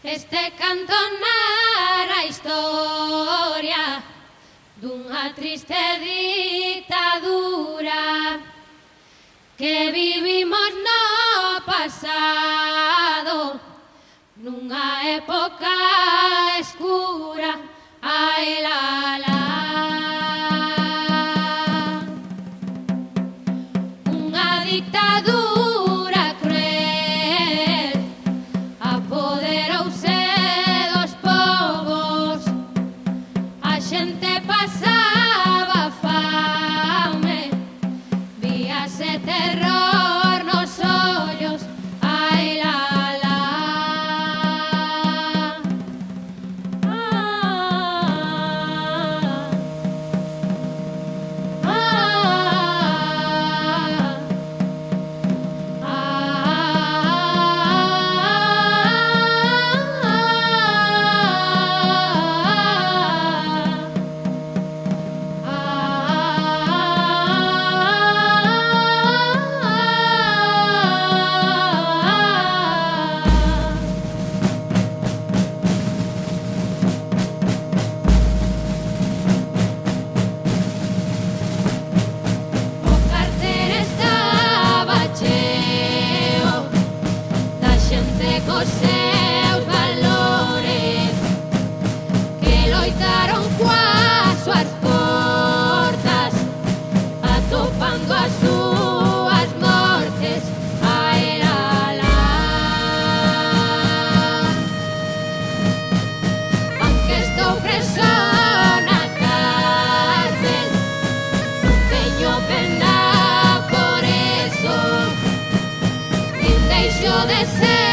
Este canto narra a historia dunha triste ditadura que vivimos no pasado, nunha época escura. Ai la la, unha dictadura cruel apoderouse dos povos, a xente pasaba fame, víase terror nos ollos. Ai la la, o carter estaba cheo da xente cos seus valores que loitaron coas súas forzas atopando as súas mortes. Ai la la, aunque estou preso na cárcel, non teño pena por eso, nin deixo de ser